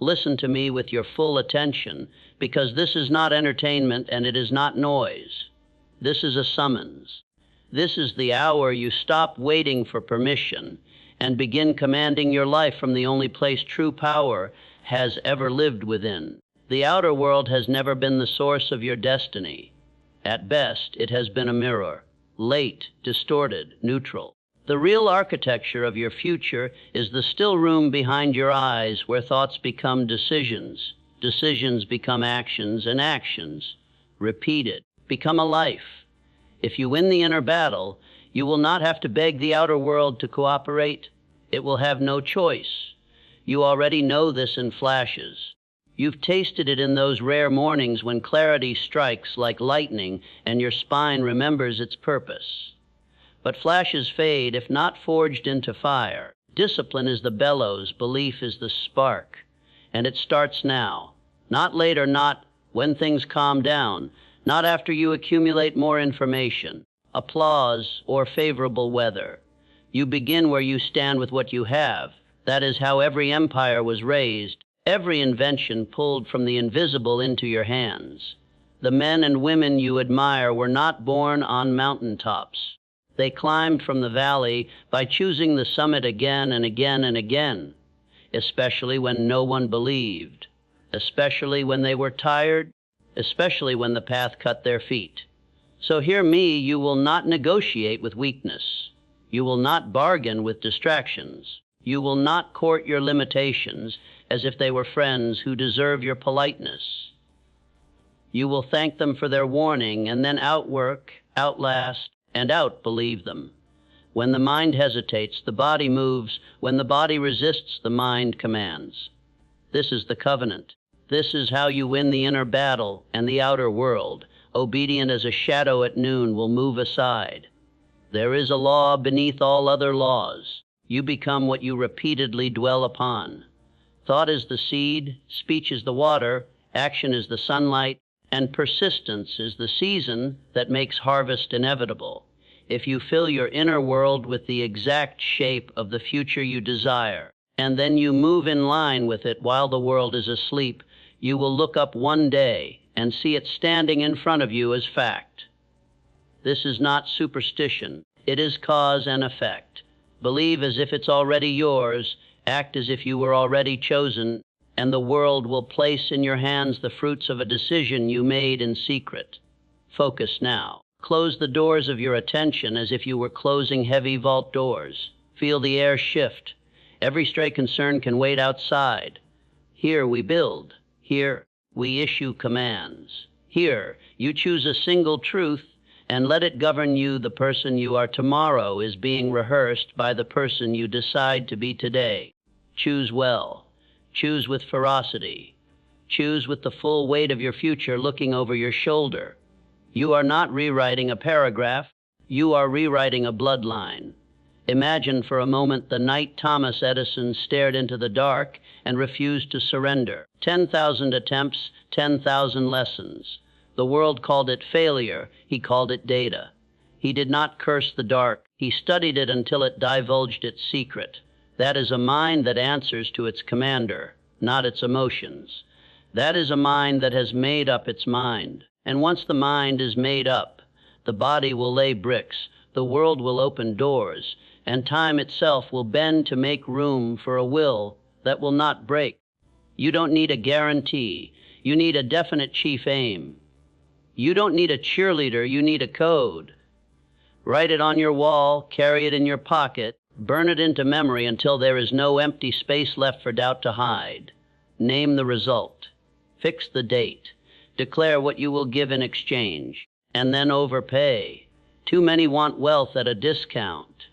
Listen to me with your full attention, because this is not entertainment and it is not noise. This is a summons. This is the hour you stop waiting for permission and begin commanding your life from the only place true power has ever lived within. The outer world has never been the source of your destiny. At best, it has been a mirror, late, distorted, neutral. The real architecture of your future is the still room behind your eyes where thoughts become decisions, decisions become actions, and actions, repeated, become a life. If you win the inner battle, you will not have to beg the outer world to cooperate. It will have no choice. You already know this in flashes. You've tasted it in those rare mornings when clarity strikes like lightning and your spine remembers its purpose. But flashes fade if not forged into fire. Discipline is the bellows, belief is the spark. And it starts now. Not later, not when things calm down, not after you accumulate more information, applause, or favorable weather. You begin where you stand with what you have. That is how every empire was raised, every invention pulled from the invisible into your hands. The men and women you admire were not born on mountaintops. They climbed from the valley by choosing the summit again and again and again, especially when no one believed, especially when they were tired, especially when the path cut their feet. So hear me, you will not negotiate with weakness. You will not bargain with distractions. You will not court your limitations as if they were friends who deserve your politeness. You will thank them for their warning and then outwork, outlast, and outbelieve them. When the mind hesitates, the body moves. When the body resists, the mind commands. This is the covenant. This is how you win the inner battle, and the outer world, obedient as a shadow at noon, will move aside. There is a law beneath all other laws. You become what you repeatedly dwell upon. Thought is the seed, speech is the water, action is the sunlight, and persistence is the season that makes harvest inevitable. If you fill your inner world with the exact shape of the future you desire, and then you move in line with it while the world is asleep, you will look up one day and see it standing in front of you as fact. This is not superstition. It is cause and effect. Believe as if it's already yours, act as if you were already chosen, and the world will place in your hands the fruits of a decision you made in secret. Focus now. Close the doors of your attention as if you were closing heavy vault doors. Feel the air shift. Every stray concern can wait outside. Here we build. Here we issue commands. Here you choose a single truth and let it govern you. The person you are tomorrow is being rehearsed by the person you decide to be today. Choose well. Choose with ferocity. Choose with the full weight of your future looking over your shoulder. You are not rewriting a paragraph. You are rewriting a bloodline. Imagine for a moment the night Thomas Edison stared into the dark and refused to surrender. 10,000 attempts, 10,000 lessons. The world called it failure. He called it data. He did not curse the dark. He studied it until it divulged its secret. That is a mind that answers to its commander, not its emotions. That is a mind that has made up its mind. And once the mind is made up, the body will lay bricks, the world will open doors, and time itself will bend to make room for a will that will not break. You don't need a guarantee. You need a definite chief aim. You don't need a cheerleader. You need a code. Write it on your wall, carry it in your pocket, burn it into memory until there is no empty space left for doubt to hide. Name the result. Fix the date. Declare what you will give in exchange, and then overpay. Too many want wealth at a discount.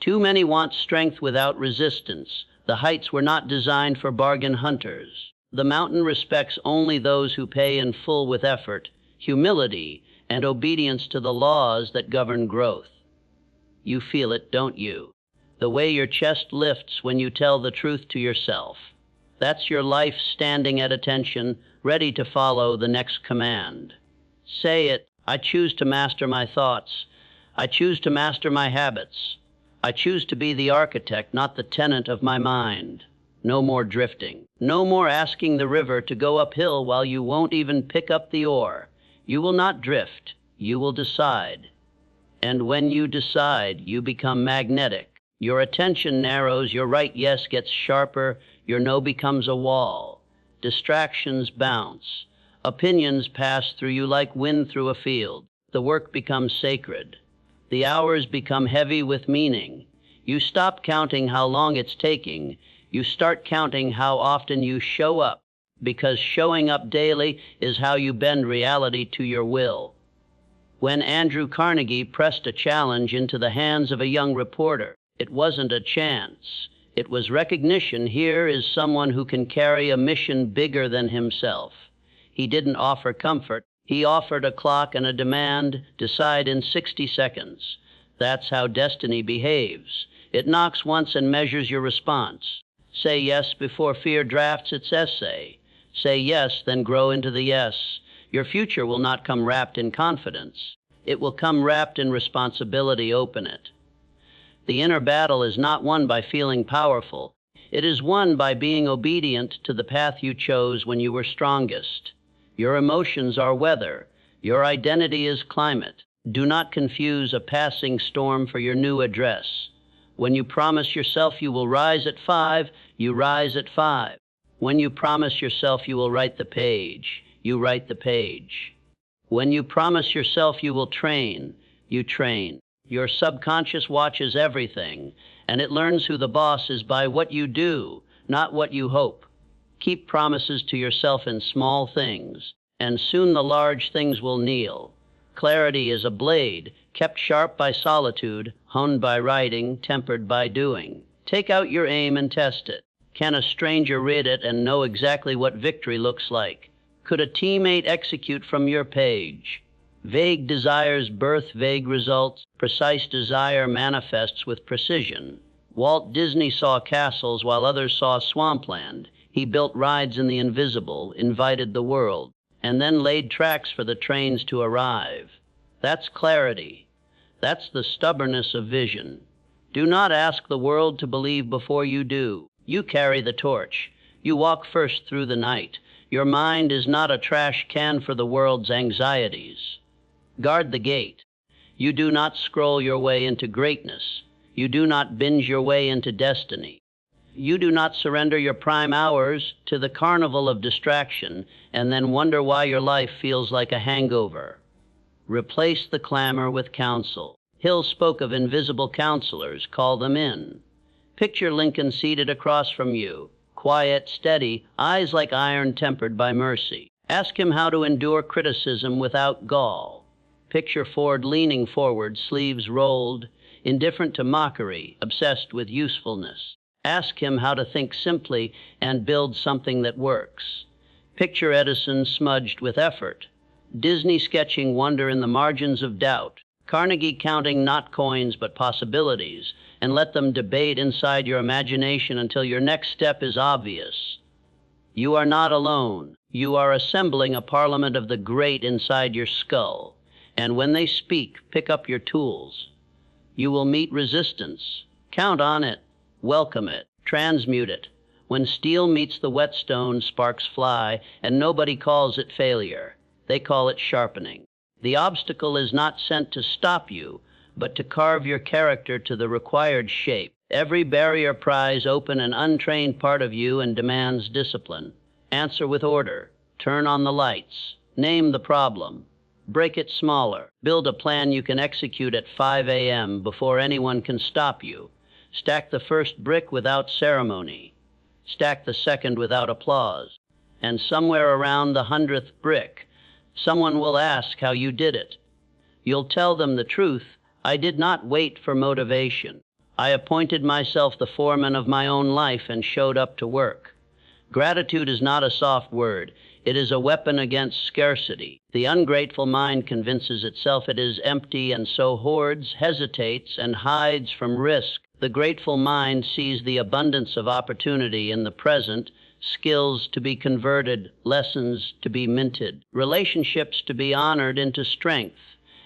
Too many want strength without resistance. The heights were not designed for bargain hunters. The mountain respects only those who pay in full with effort, humility, and obedience to the laws that govern growth. You feel it, don't you? The way your chest lifts when you tell the truth to yourself. That's your life standing at attention, ready to follow the next command. Say it. I choose to master my thoughts. I choose to master my habits. I choose to be the architect, not the tenant of my mind. No more drifting. No more asking the river to go uphill while you won't even pick up the oar. You will not drift. You will decide. And when you decide, you become magnetic. Your attention narrows, your right yes gets sharper, your no becomes a wall. Distractions bounce. Opinions pass through you like wind through a field. The work becomes sacred. The hours become heavy with meaning. You stop counting how long it's taking. You start counting how often you show up, because showing up daily is how you bend reality to your will. When Andrew Carnegie pressed a challenge into the hands of a young reporter, it wasn't a chance. It was recognition. Here is someone who can carry a mission bigger than himself. He didn't offer comfort. He offered a clock and a demand. Decide in 60 seconds. That's how destiny behaves. It knocks once and measures your response. Say yes before fear drafts its essay. Say yes, then grow into the yes. Your future will not come wrapped in confidence. It will come wrapped in responsibility. Open it. The inner battle is not won by feeling powerful. It is won by being obedient to the path you chose when you were strongest. Your emotions are weather. Your identity is climate. Do not confuse a passing storm for your new address. When you promise yourself you will rise at 5, you rise at 5. When you promise yourself you will write the page, you write the page. When you promise yourself you will train, you train. Your subconscious watches everything, and it learns who the boss is by what you do, not what you hope. Keep promises to yourself in small things, and soon the large things will kneel. Clarity is a blade, kept sharp by solitude, honed by writing, tempered by doing. Take out your aim and test it. Can a stranger read it and know exactly what victory looks like? Could a teammate execute from your page? Vague desires birth vague results. Precise desire manifests with precision. Walt Disney saw castles while others saw swampland. He built rides in the invisible, invited the world, and then laid tracks for the trains to arrive. That's clarity. That's the stubbornness of vision. Do not ask the world to believe before you do. You carry the torch. You walk first through the night. Your mind is not a trash can for the world's anxieties. Guard the gate. You do not scroll your way into greatness. You do not binge your way into destiny. You do not surrender your prime hours to the carnival of distraction and then wonder why your life feels like a hangover. Replace the clamor with counsel. Hill spoke of invisible counselors. Call them in. Picture Lincoln seated across from you, quiet, steady, eyes like iron tempered by mercy. Ask him how to endure criticism without gall. Picture Ford leaning forward, sleeves rolled, indifferent to mockery, obsessed with usefulness. Ask him how to think simply and build something that works. Picture Edison smudged with effort. Disney sketching wonder in the margins of doubt. Carnegie counting not coins but possibilities, and let them debate inside your imagination until your next step is obvious. You are not alone. You are assembling a parliament of the great inside your skull. And when they speak, pick up your tools. You will meet resistance. Count on it. Welcome it. Transmute it. When steel meets the whetstone, sparks fly, and nobody calls it failure. They call it sharpening. The obstacle is not sent to stop you, but to carve your character to the required shape. Every barrier pries open an untrained part of you and demands discipline. Answer with order. Turn on the lights. Name the problem. Break it smaller. Build a plan you can execute at 5 a.m. before anyone can stop you. Stack the first brick without ceremony. Stack the second without applause. And somewhere around the 100th brick, someone will ask how you did it. You'll tell them the truth. I did not wait for motivation. I appointed myself the foreman of my own life and showed up to work. Gratitude is not a soft word. It is a weapon against scarcity. The ungrateful mind convinces itself it is empty and so hoards, hesitates, and hides from risk. The grateful mind sees the abundance of opportunity in the present, skills to be converted, lessons to be minted, relationships to be honored into strength,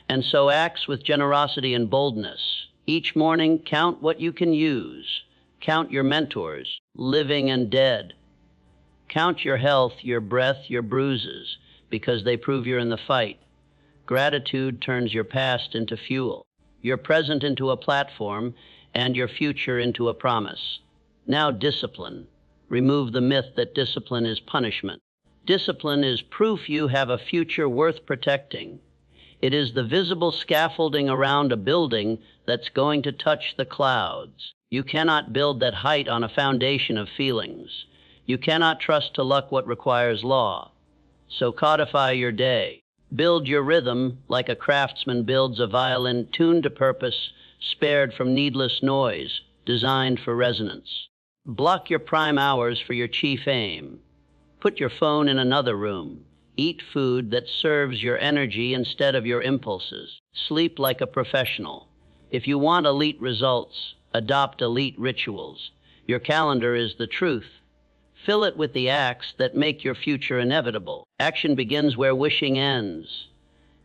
and so acts with generosity and boldness. Each morning, count what you can use. Count your mentors, living and dead. Count your health, your breath, your bruises, because they prove you're in the fight. Gratitude turns your past into fuel, your present into a platform, and your future into a promise. Now discipline. Remove the myth that discipline is punishment. Discipline is proof you have a future worth protecting. It is the visible scaffolding around a building that's going to touch the clouds. You cannot build that height on a foundation of feelings. You cannot trust to luck what requires law. So codify your day. Build your rhythm like a craftsman builds a violin tuned to purpose, spared from needless noise, designed for resonance. Block your prime hours for your chief aim. Put your phone in another room. Eat food that serves your energy instead of your impulses. Sleep like a professional. If you want elite results, adopt elite rituals. Your calendar is the truth. Fill it with the acts that make your future inevitable. Action begins where wishing ends.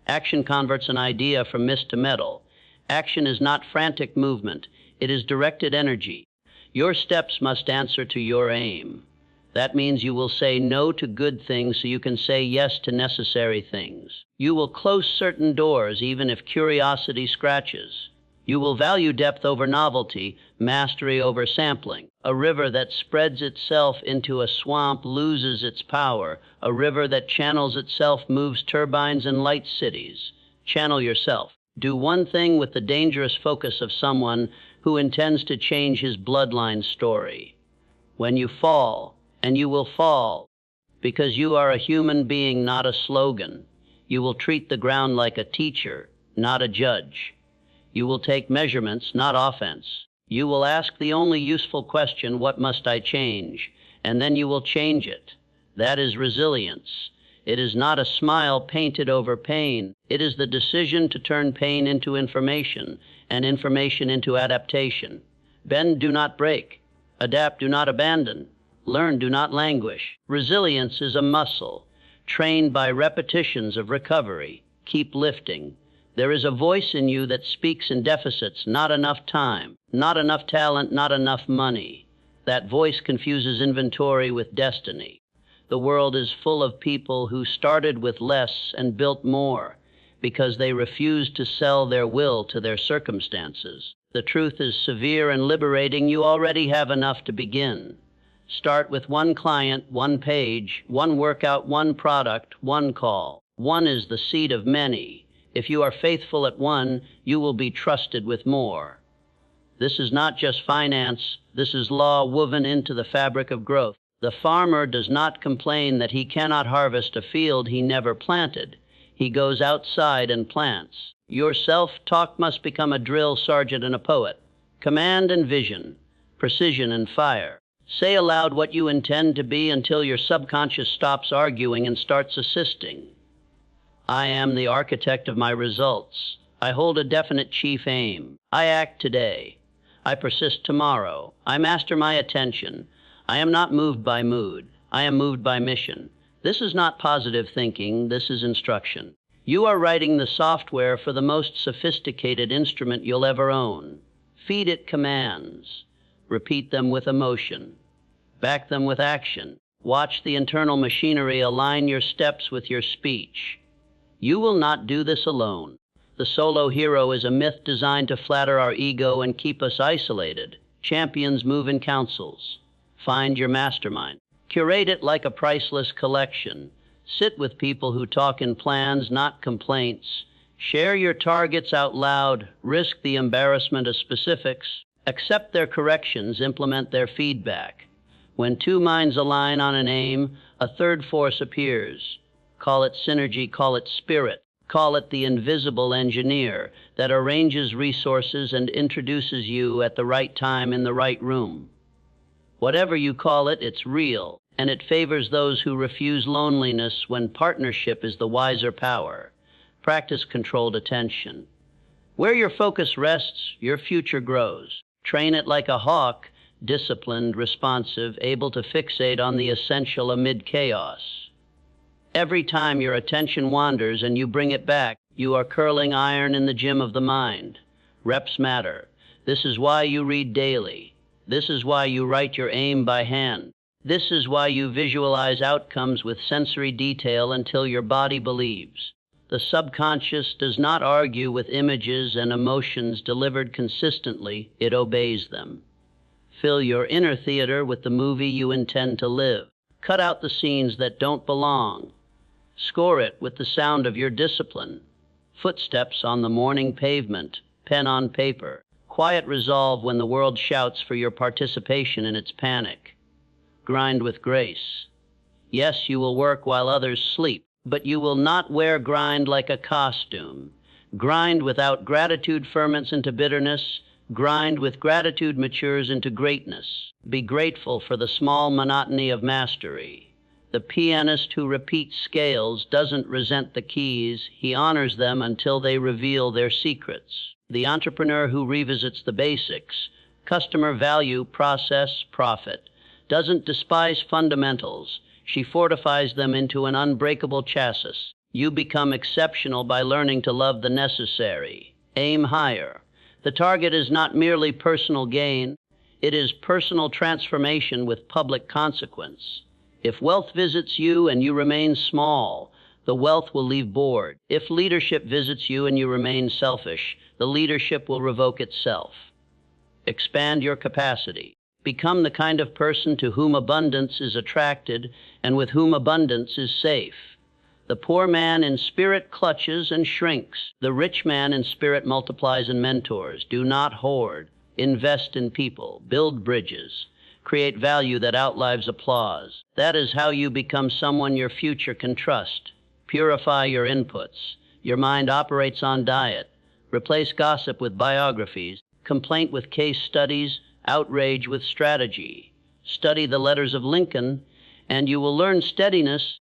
Action converts an idea from mist to metal. Action is not frantic movement. It is directed energy. Your steps must answer to your aim. That means you will say no to good things so you can say yes to necessary things. You will close certain doors even if curiosity scratches. You will value depth over novelty, mastery over sampling. A river that spreads itself into a swamp loses its power. A river that channels itself moves turbines and lights cities. Channel yourself. Do one thing with the dangerous focus of someone who intends to change his bloodline story. When you fall, and you will fall, because you are a human being, not a slogan. You will treat the ground like a teacher, not a judge. You will take measurements, not offense. You will ask the only useful question, what must I change? And then you will change it. That is resilience. It is not a smile painted over pain. It is the decision to turn pain into information, and information into adaptation. Bend, do not break. Adapt, do not abandon. Learn, do not languish. Resilience is a muscle, trained by repetitions of recovery. Keep lifting. There is a voice in you that speaks in deficits, not enough time, not enough talent, not enough money. That voice confuses inventory with destiny. The world is full of people who started with less and built more because they refused to sell their will to their circumstances. The truth is severe and liberating. You already have enough to begin. Start with one client, one page, one workout, one product, one call. One is the seed of many. If you are faithful at one, you will be trusted with more. This is not just finance. This is law woven into the fabric of growth. The farmer does not complain that he cannot harvest a field he never planted. He goes outside and plants. Your self-talk must become a drill sergeant and a poet. Command and vision, precision and fire. Say aloud what you intend to be until your subconscious stops arguing and starts assisting. I am the architect of my results. I hold a definite chief aim. I act today. I persist tomorrow. I master my attention. I am not moved by mood. I am moved by mission. This is not positive thinking. This is instruction. You are writing the software for the most sophisticated instrument you'll ever own. Feed it commands. Repeat them with emotion. Back them with action. Watch the internal machinery align your steps with your speech. You will not do this alone. The solo hero is a myth designed to flatter our ego and keep us isolated. Champions move in councils. Find your mastermind. Curate it like a priceless collection. Sit with people who talk in plans, not complaints. Share your targets out loud. Risk the embarrassment of specifics. Accept their corrections. Implement their feedback. When two minds align on an aim, a third force appears. Call it synergy, call it spirit, call it the invisible engineer that arranges resources and introduces you at the right time in the right room. Whatever you call it, it's real, and it favors those who refuse loneliness when partnership is the wiser power. Practice controlled attention. Where your focus rests, your future grows. Train it like a hawk, disciplined, responsive, able to fixate on the essential amid chaos. Every time your attention wanders and you bring it back, you are curling iron in the gym of the mind. Reps matter. This is why you read daily. This is why you write your aim by hand. This is why you visualize outcomes with sensory detail until your body believes. The subconscious does not argue with images and emotions delivered consistently, it obeys them. Fill your inner theater with the movie you intend to live. Cut out the scenes that don't belong. Score it with the sound of your discipline. Footsteps on the morning pavement, pen on paper. Quiet resolve when the world shouts for your participation in its panic. Grind with grace. Yes, you will work while others sleep, but you will not wear grind like a costume. Grind without gratitude ferments into bitterness. Grind with gratitude matures into greatness. Be grateful for the small monotony of mastery. The pianist who repeats scales doesn't resent the keys, he honors them until they reveal their secrets. The entrepreneur who revisits the basics, customer value, process, profit, doesn't despise fundamentals. She fortifies them into an unbreakable chassis. You become exceptional by learning to love the necessary. Aim higher. The target is not merely personal gain, it is personal transformation with public consequence. If wealth visits you and you remain small, the wealth will leave bored. If leadership visits you and you remain selfish, the leadership will revoke itself. Expand your capacity. Become the kind of person to whom abundance is attracted and with whom abundance is safe. The poor man in spirit clutches and shrinks. The rich man in spirit multiplies and mentors. Do not hoard. Invest in people. Build bridges. Create value that outlives applause. That is how you become someone your future can trust. Purify your inputs. Your mind operates on diet. Replace gossip with biographies, complaint with case studies, outrage with strategy. Study the letters of Lincoln, and you will learn steadiness.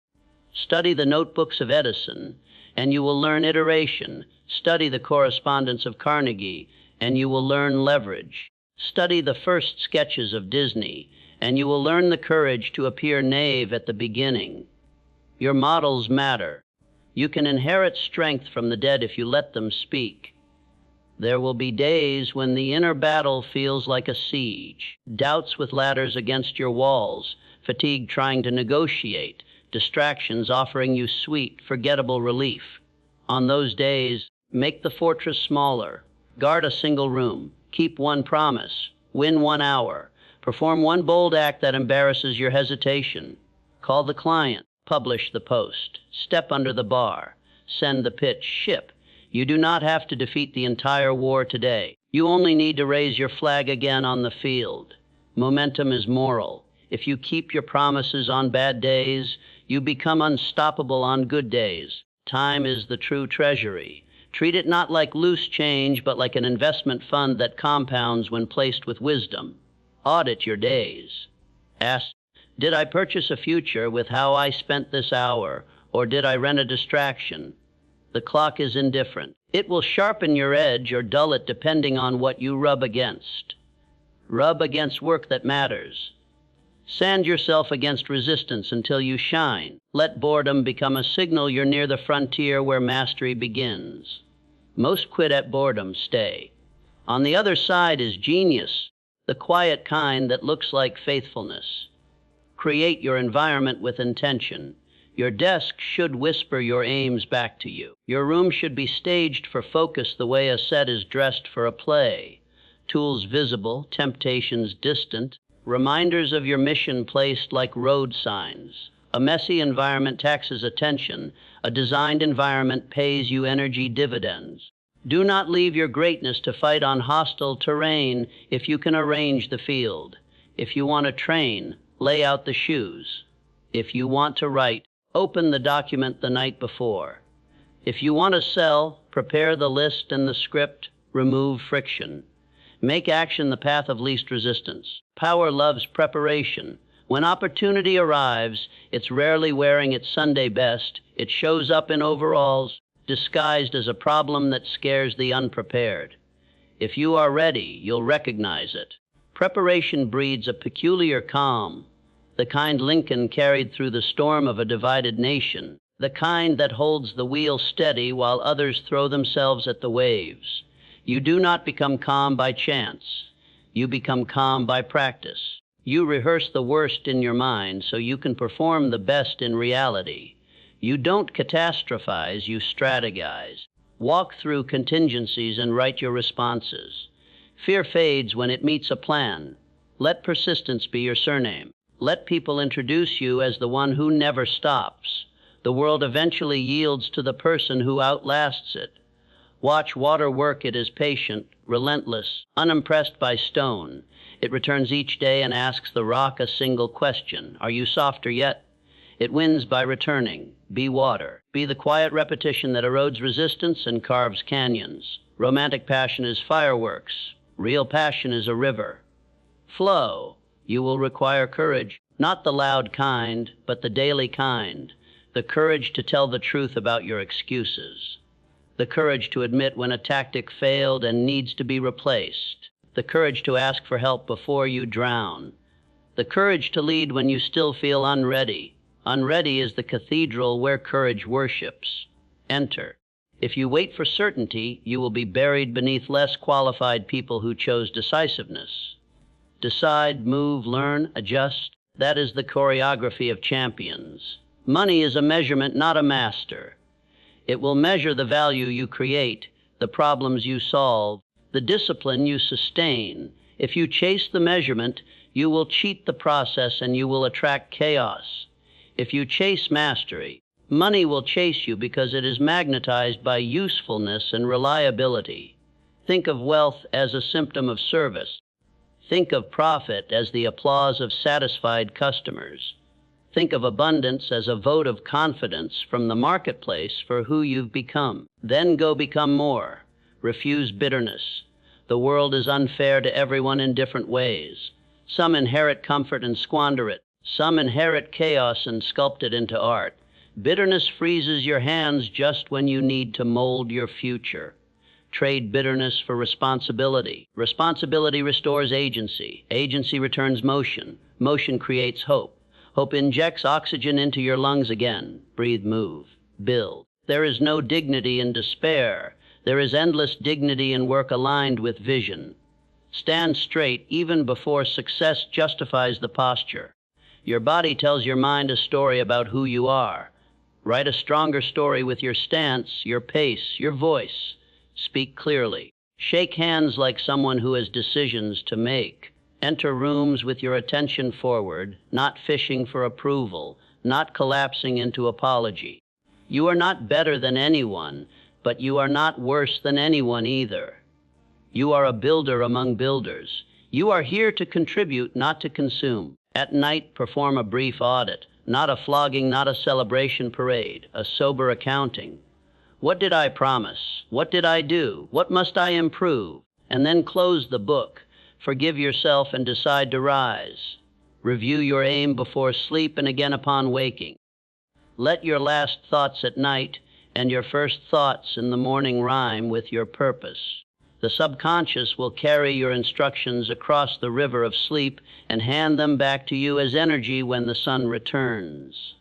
Study the notebooks of Edison, and you will learn iteration. Study the correspondence of Carnegie, and you will learn leverage. Study the first sketches of Disney, and you will learn the courage to appear naive at the beginning. Your models matter. You can inherit strength from the dead if you let them speak. There will be days when the inner battle feels like a siege, doubts with ladders against your walls, fatigue trying to negotiate, distractions offering you sweet, forgettable relief. On those days, make the fortress smaller, guard a single room, keep one promise, win 1 hour, perform one bold act that embarrasses your hesitation. Call the client, publish the post, step under the bar, send the pitch, ship. You do not have to defeat the entire war today. You only need to raise your flag again on the field. Momentum is moral. If you keep your promises on bad days, you become unstoppable on good days. Time is the true treasury. Treat it not like loose change, but like an investment fund that compounds when placed with wisdom. Audit your days. Ask, did I purchase a future with how I spent this hour, or did I rent a distraction? The clock is indifferent. It will sharpen your edge or dull it depending on what you rub against. Rub against work that matters. Sand yourself against resistance until you shine. Let boredom become a signal you're near the frontier where mastery begins. Most quit at boredom, stay. On the other side is genius, the quiet kind that looks like faithfulness. Create your environment with intention. Your desk should whisper your aims back to you. Your room should be staged for focus the way a set is dressed for a play. Tools visible, temptations distant, reminders of your mission placed like road signs. A messy environment taxes attention. A designed environment pays you energy dividends. Do not leave your greatness to fight on hostile terrain if you can arrange the field. If you want to train, lay out the shoes. If you want to write, open the document the night before. If you want to sell, prepare the list and the script, remove friction. Make action the path of least resistance. Power loves preparation. When opportunity arrives, it's rarely wearing its Sunday best. It shows up in overalls, disguised as a problem that scares the unprepared. If you are ready, you'll recognize it. Preparation breeds a peculiar calm, the kind Lincoln carried through the storm of a divided nation, the kind that holds the wheel steady while others throw themselves at the waves. You do not become calm by chance. You become calm by practice. You rehearse the worst in your mind so you can perform the best in reality. You don't catastrophize, you strategize. Walk through contingencies and write your responses. Fear fades when it meets a plan. Let persistence be your surname. Let people introduce you as the one who never stops. The world eventually yields to the person who outlasts it. Watch water work. It is patient, relentless, unimpressed by stone. It returns each day and asks the rock a single question. Are you softer yet? It wins by returning. Be water. Be the quiet repetition that erodes resistance and carves canyons. Romantic passion is fireworks. Real passion is a river. Flow. You will require courage, not the loud kind, but the daily kind. The courage to tell the truth about your excuses. The courage to admit when a tactic failed and needs to be replaced. The courage to ask for help before you drown. The courage to lead when you still feel unready. Unready is the cathedral where courage worships. Enter. If you wait for certainty, you will be buried beneath less qualified people who chose decisiveness. Decide, move, learn, adjust. That is the choreography of champions. Money is a measurement, not a master. It will measure the value you create, the problems you solve, the discipline you sustain. If you chase the measurement, you will cheat the process and you will attract chaos. If you chase mastery, money will chase you because it is magnetized by usefulness and reliability. Think of wealth as a symptom of service. Think of profit as the applause of satisfied customers. Think of abundance as a vote of confidence from the marketplace for who you've become. Then go become more. Refuse bitterness. The world is unfair to everyone in different ways. Some inherit comfort and squander it. Some inherit chaos and sculpt it into art. Bitterness freezes your hands just when you need to mold your future. Trade bitterness for responsibility. Responsibility restores agency. Agency returns motion. Motion creates hope. Hope injects oxygen into your lungs again. Breathe, move, build. There is no dignity in despair. There is endless dignity in work aligned with vision. Stand straight even before success justifies the posture. Your body tells your mind a story about who you are. Write a stronger story with your stance, your pace, your voice. Speak clearly. Shake hands like someone who has decisions to make. Enter rooms with your attention forward, not fishing for approval, not collapsing into apology. You are not better than anyone, but you are not worse than anyone either. You are a builder among builders. You are here to contribute, not to consume. At night, perform a brief audit, not a flogging, not a celebration parade, a sober accounting. What did I promise? What did I do? What must I improve? And then close the book. Forgive yourself and decide to rise. Review your aim before sleep and again upon waking. Let your last thoughts at night and your first thoughts in the morning rhyme with your purpose. The subconscious will carry your instructions across the river of sleep and hand them back to you as energy when the sun returns.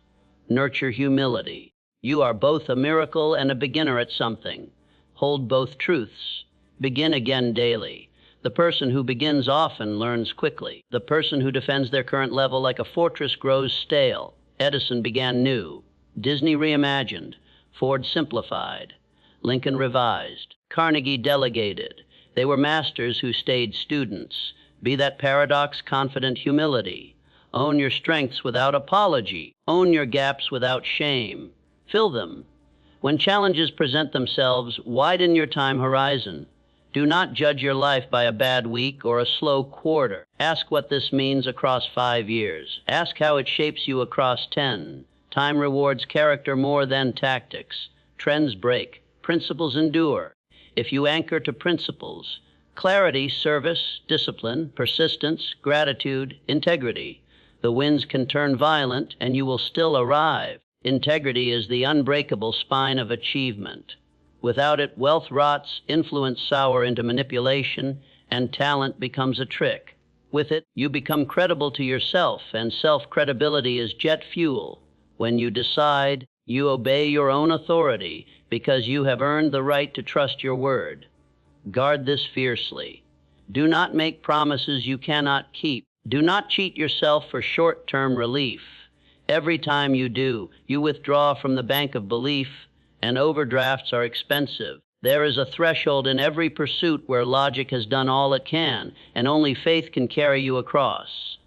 Nurture humility. You are both a miracle and a beginner at something. Hold both truths. Begin again daily. The person who begins often learns quickly. The person who defends their current level like a fortress grows stale. Edison began new. Disney reimagined. Ford simplified. Lincoln revised. Carnegie delegated. They were masters who stayed students. Be that paradox, confident humility. Own your strengths without apology. Own your gaps without shame. Fill them. When challenges present themselves, widen your time horizon. Do not judge your life by a bad week or a slow quarter. Ask what this means across 5 years. Ask how it shapes you across 10. Time rewards character more than tactics. Trends break. Principles endure. If you anchor to principles, clarity, service, discipline, persistence, gratitude, integrity, the winds can turn violent and you will still arrive. Integrity is the unbreakable spine of achievement. Without it, wealth rots, influence sour into manipulation, and talent becomes a trick. With it, you become credible to yourself, and self-credibility is jet fuel. When you decide, you obey your own authority because you have earned the right to trust your word. Guard this fiercely. Do not make promises you cannot keep. Do not cheat yourself for short-term relief. Every time you do, you withdraw from the bank of belief, and overdrafts are expensive. There is a threshold in every pursuit where logic has done all it can, and only faith can carry you across.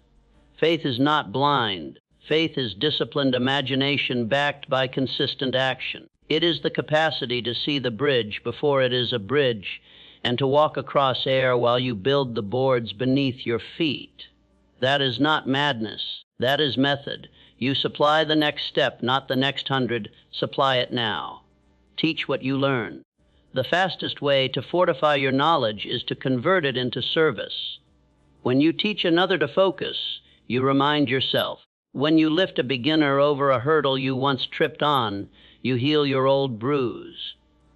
Faith is not blind. Faith is disciplined imagination backed by consistent action. It is the capacity to see the bridge before it is a bridge, and to walk across air while you build the boards beneath your feet. That is not madness. That is method. You supply the next step, not the next 100. Supply it now. Teach what you learn. The fastest way to fortify your knowledge is to convert it into service. When you teach another to focus, you remind yourself. When you lift a beginner over a hurdle you once tripped on, you heal your old bruise.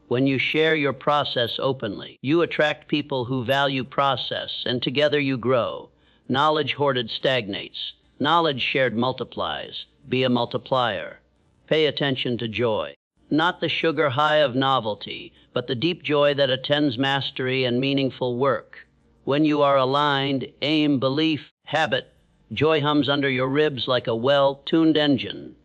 When you share your process openly, you attract people who value process, and together you grow. Knowledge hoarded stagnates. Knowledge shared multiplies. Be a multiplier. Pay attention to joy. Not the sugar high of novelty, but the deep joy that attends mastery and meaningful work. When you are aligned, aim, belief, habit, joy hums under your ribs like a well-tuned engine.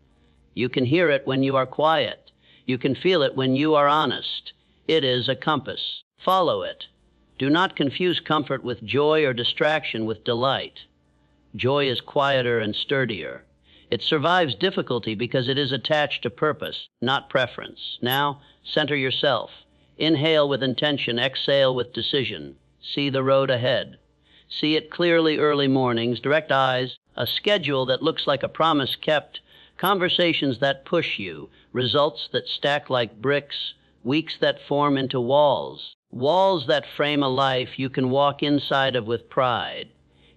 You can hear it when you are quiet. You can feel it when you are honest. It is a compass. Follow it. Do not confuse comfort with joy or distraction with delight. Joy is quieter and sturdier. It survives difficulty because it is attached to purpose, not preference. Now, center yourself. Inhale with intention, exhale with decision. See the road ahead. See it clearly early mornings, direct eyes, a schedule that looks like a promise kept, conversations that push you, results that stack like bricks, weeks that form into walls, walls that frame a life you can walk inside of with pride.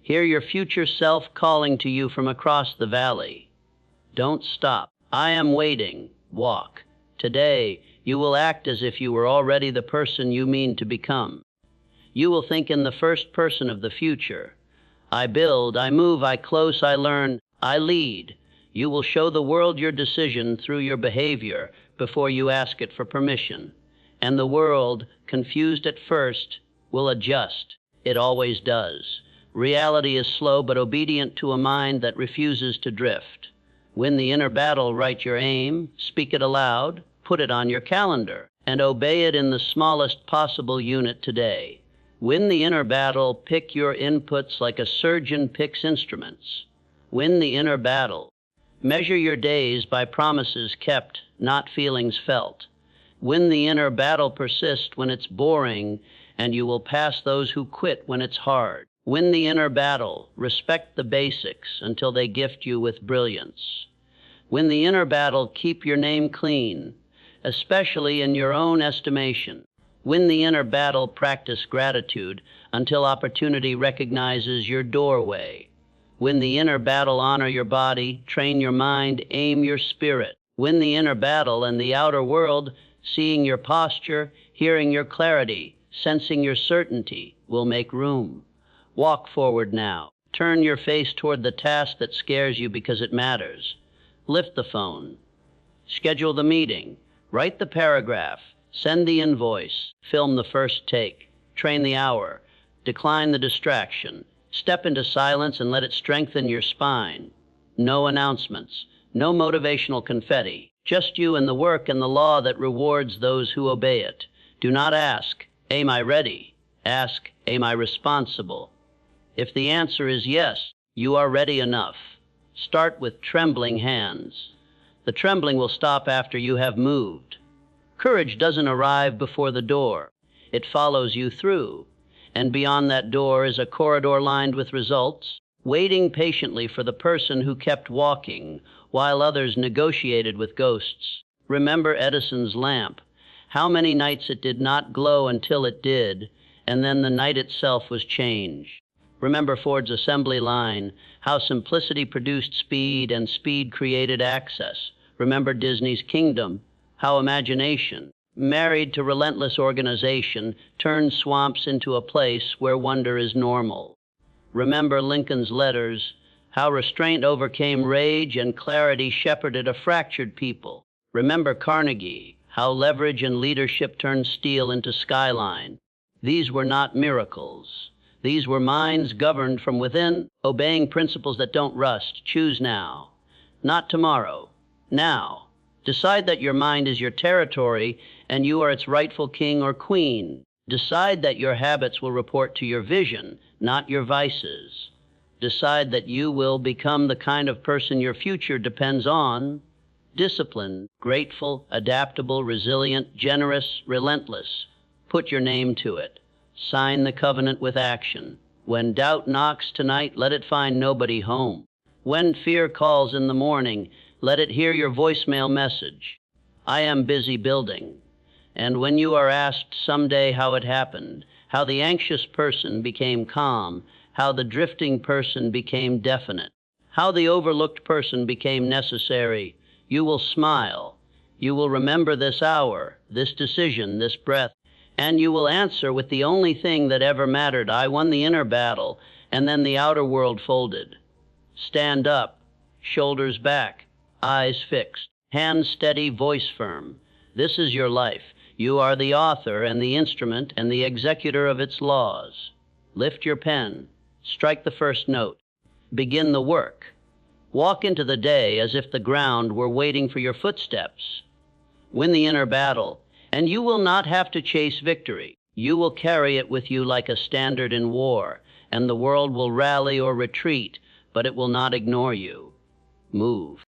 Hear your future self calling to you from across the valley. Don't stop. I am waiting. Walk. Today, you will act as if you were already the person you mean to become. You will think in the first person of the future. I build, I move, I close, I learn, I lead. You will show the world your decision through your behavior before you ask it for permission. And the world, confused at first, will adjust. It always does. Reality is slow but obedient to a mind that refuses to drift. Win the inner battle, write your aim, speak it aloud, put it on your calendar, and obey it in the smallest possible unit today. Win the inner battle, pick your inputs like a surgeon picks instruments. Win the inner battle. Measure your days by promises kept, not feelings felt. Win the inner battle, persist when it's boring, and you will pass those who quit when it's hard. Win the inner battle, respect the basics until they gift you with brilliance. Win the inner battle, keep your name clean, especially in your own estimation. Win the inner battle, practice gratitude until opportunity recognizes your doorway. Win the inner battle, honor your body, train your mind, aim your spirit. Win the inner battle, and the outer world, seeing your posture, hearing your clarity, sensing your certainty, will make room. Walk forward now. Turn your face toward the task that scares you because it matters. Lift the phone. Schedule the meeting. Write the paragraph. Send the invoice. Film the first take. Train the hour. Decline the distraction. Step into silence and let it strengthen your spine. No announcements. No motivational confetti. Just you and the work and the law that rewards those who obey it. Do not ask, am I ready? Ask, am I responsible? If the answer is yes, you are ready enough. Start with trembling hands. The trembling will stop after you have moved. Courage doesn't arrive before the door. It follows you through. And beyond that door is a corridor lined with results, waiting patiently for the person who kept walking while others negotiated with ghosts. Remember Edison's lamp. How many nights it did not glow until it did, and then the night itself was changed. Remember Ford's assembly line, how simplicity produced speed and speed created access. Remember Disney's Kingdom, how imagination, married to relentless organization, turned swamps into a place where wonder is normal. Remember Lincoln's letters, how restraint overcame rage and clarity shepherded a fractured people. Remember Carnegie, how leverage and leadership turned steel into skyline. These were not miracles. These were minds governed from within, obeying principles that don't rust. Choose now, not tomorrow, now. Decide that your mind is your territory and you are its rightful king or queen. Decide that your habits will report to your vision, not your vices. Decide that you will become the kind of person your future depends on. Disciplined, grateful, adaptable, resilient, generous, relentless. Put your name to it. Sign the covenant with action. When doubt knocks tonight, let it find nobody home. When fear calls in the morning, let it hear your voicemail message. I am busy building. And when you are asked someday how it happened, how the anxious person became calm, how the drifting person became definite, how the overlooked person became necessary, you will smile. You will remember this hour, this decision, this breath, and you will answer with the only thing that ever mattered. I won the inner battle, and then the outer world folded. Stand up, shoulders back, eyes fixed, hands steady, voice firm. This is your life. You are the author and the instrument and the executor of its laws. Lift your pen, strike the first note, begin the work. Walk into the day as if the ground were waiting for your footsteps. Win the inner battle, and you will not have to chase victory. You will carry it with you like a standard in war, and the world will rally or retreat, but it will not ignore you. Move.